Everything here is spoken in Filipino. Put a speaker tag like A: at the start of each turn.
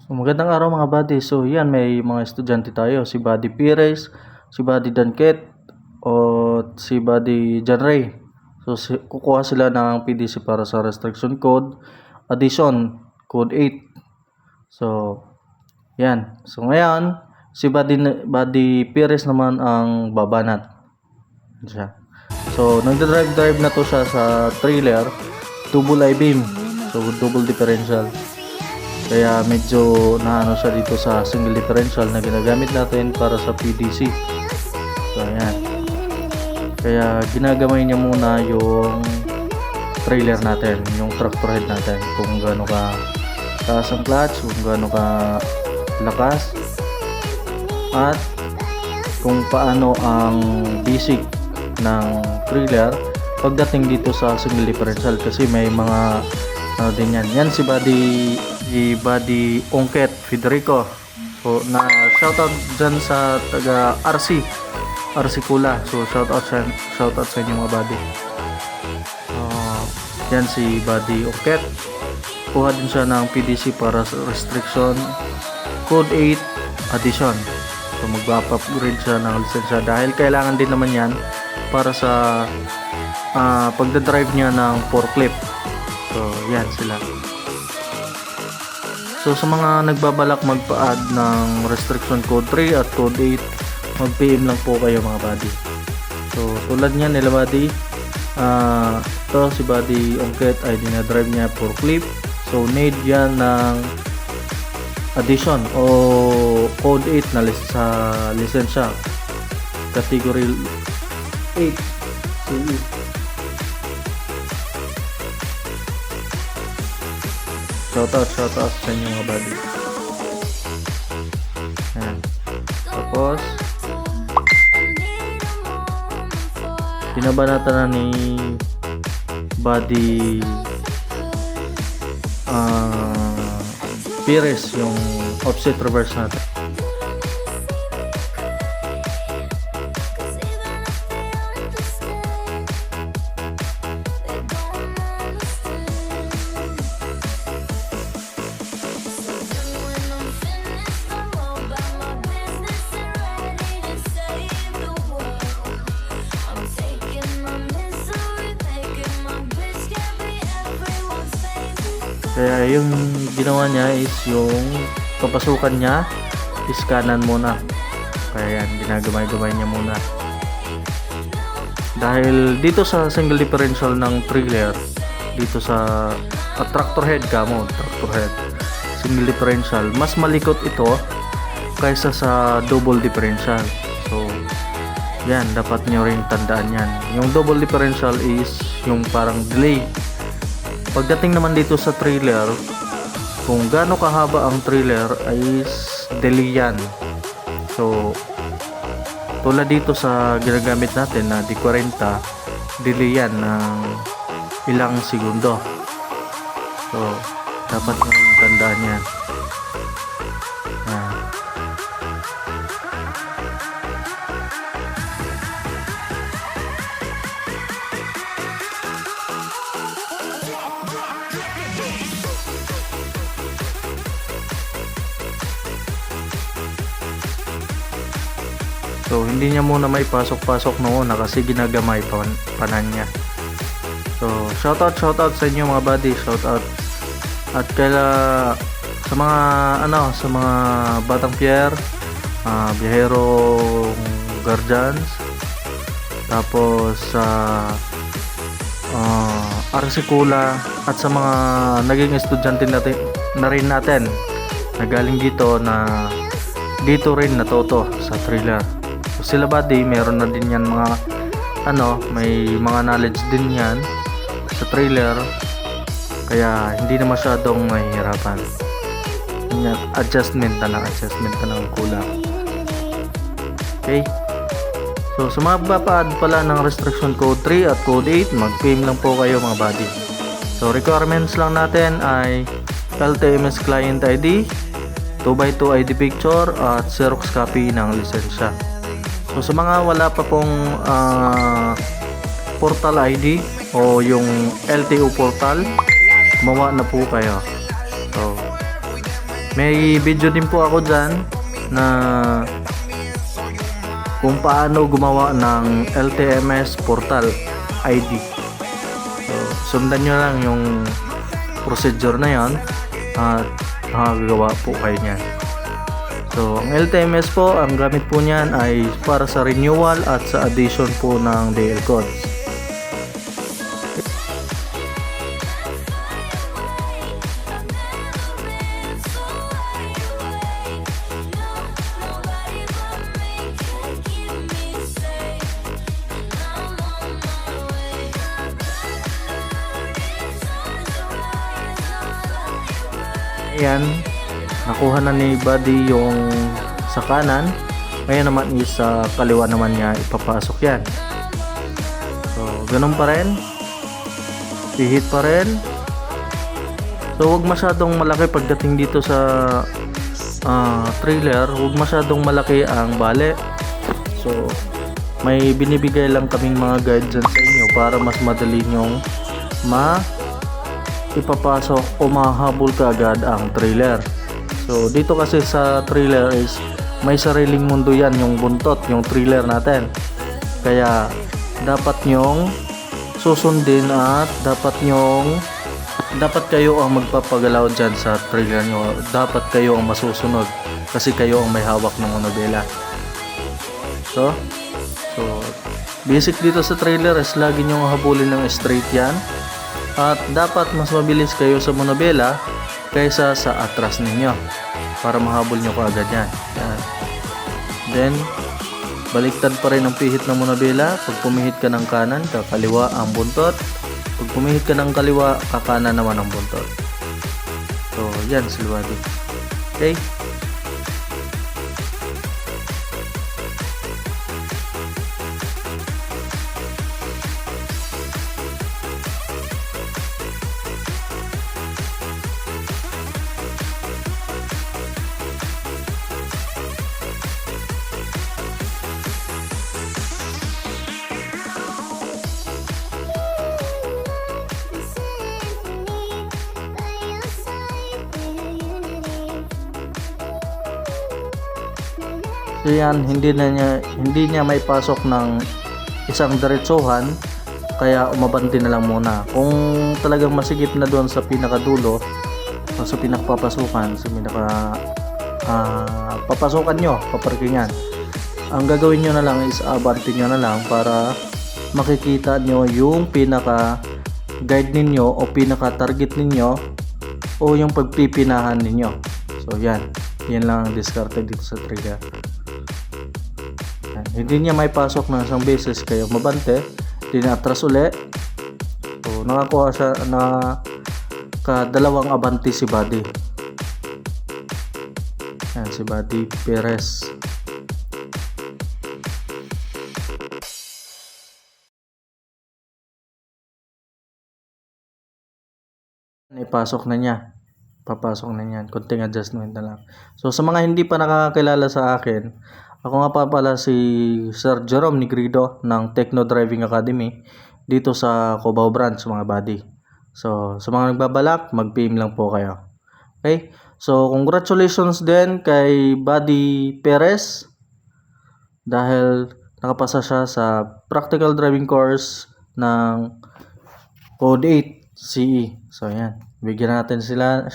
A: Magandang araw mga buddy. So yan, may mga estudyante tayo. Si Buddy Pires, si Buddy Danket, o si Buddy John Ray. So kukuha sila ng PDC para sa restriction code addition, code 8. So yan. So ngayon, si Buddy Pires naman ang babanat. Siya. So nagdadrive na to siya sa trailer, double I-beam. So double differential. Kaya medyo naano siya dito sa single differential na ginagamit natin para sa PDC. So ayan. Kaya ginagamay niya muna yung trailer natin, yung tractor head natin, kung gaano ka taas ang clutch, kung gaano ka lakas, at kung paano ang basic ng trailer pagdating dito sa single differential, kasi may mga ano din yan. Yan si Buddy Ongket Federico. So na shoutout dyan sa taga RC Kula. So shoutout sa inyo mga buddy. Yan si Buddy Ongket. Kuha din siya ng PDC para sa restriction code 8 addition. So mag-upgrade siya ng lisensya dahil kailangan din naman yan para sa pagdadrive niya ng forklift. So yan sila. So sa mga nagbabalak magpa-add ng restriction code 3 at code 8, mag-PM lang po kayo mga buddy. So tulad niyan nila buddy, to si Buddy Ongket ay dinadrive niya forklift. So need yan ng addition o code 8 na sa lisensya category 8 CE. Shoutout sa inyo mga buddy. Ayan. Tapos binabanatan na ni Buddy Pires yung offset reverse natin. Kaya yung ginawa niya is yung papasukan niya, iskanan muna. Kaya yan, ginagamay-gamay niya muna. Dahil dito sa single differential ng trailer, dito sa tractor head single differential, mas malikot ito kaysa sa double differential. So yan, dapat nyo ring tandaan yan. Yung double differential is yung parang delay. Pagdating naman dito sa trailer, kung gaano kahaba ang trailer is delay yan. So tulad dito sa ginagamit natin na D40, delay yan ng ilang segundo. So dapat nyo tandaan yan. So hindi niya muna may pasok-pasok noon kasi ginagamay panan niya. So shoutout sa inyo mga buddy, shoutout. At kaya sa mga batang Pierre, biyahero guardians, tapos sa RC Kula, at sa mga naging estudyante na rin natin na galing dito rin natuto sa trailer. So sila buddy, meron na din yan mga may mga knowledge din yan sa trailer, kaya hindi na masyadong mahihirapan. Yan, adjustment na lang kulang. Okay, so sa mga magpapa-add pala ng restriction code 3 at code 8, mag-PM lang po kayo mga buddy. So requirements lang natin ay LTMS client ID, 2x2 ID picture, at Xerox copy ng lisensya. So sa mga wala pa pong portal ID o yung LTO portal, gumawa na po kayo. So May video din po ako dyan na kung paano gumawa ng LTMS portal ID. So, sundan nyo lang yung procedure na yon at makagagawa po kayo niyan. So, ang LTMS po, ang gamit po niyan ay para sa renewal at sa addition po ng DL codes. Ayan, nakuha na ni Buddy yung sa kanan. Ngayon naman is sa kaliwa naman niya ipapasok yan. So, ganun pa rin. Pihit pa rin. So, huwag masyadong malaki pagdating dito sa trailer. Huwag masyadong malaki ang bale. So, may binibigay lang kaming mga guide dyan sa inyo para mas madali nyong ipapasok o mahabol ka agad ang trailer. So dito kasi sa trailer is may sariling mundo yan, yung buntot, yung trailer natin. Kaya dapat nyong susundin at dapat kayo ang magpapagalaw dyan sa trailer nyo. Dapat kayo ang masusunod kasi kayo ang may hawak ng manobela. So basic dito sa trailer is lagi nyong habulin ng straight yan. At dapat mas mabilis kayo sa manobela kaysa sa atras ninyo para mahabol nyo kaagad yan. Then, baliktad pa rin ang pihit ng manobela. Pag pumihit ka ng kanan, kakaliwa ang buntot. Pag pumihit ka ng kaliwa, kakanan naman ang buntot. So, yan silwadi. Okay? So yan, hindi niya may pasok ng isang diretsuhan, kaya umabanti na lang muna. Kung talagang masigit na doon sa pinakadulo o sa pinakapapasukan, sa papasukan nyo, paparkingan, ang gagawin nyo na lang is abanti nyo na lang para makikita nyo yung pinaka guide ninyo o pinaka target ninyo o yung pagpipinahan ninyo. So yan lang ang diskarte dito sa trigger. Hindi niya may pasok ng isang beses, kayo mabante, tinatras uli. So nakakuha siya na kadalawang abanti si Buddy. Yan, si Buddy Perez. Ipasok na niya. Papasok na niyan. Konting adjustment na lang. So sa mga hindi pa nakakakilala sa akin, ako nga pa pala si Sir Jerome Negrido ng Techno Driving Academy dito sa Cubao Branch, mga buddy. So sa mga nagbabalak, mag-PM lang po kayo. Okay? So congratulations din kay Buddy Perez dahil nakapasa siya sa practical driving course ng Code 8 CE. So yan, bigyan natin sila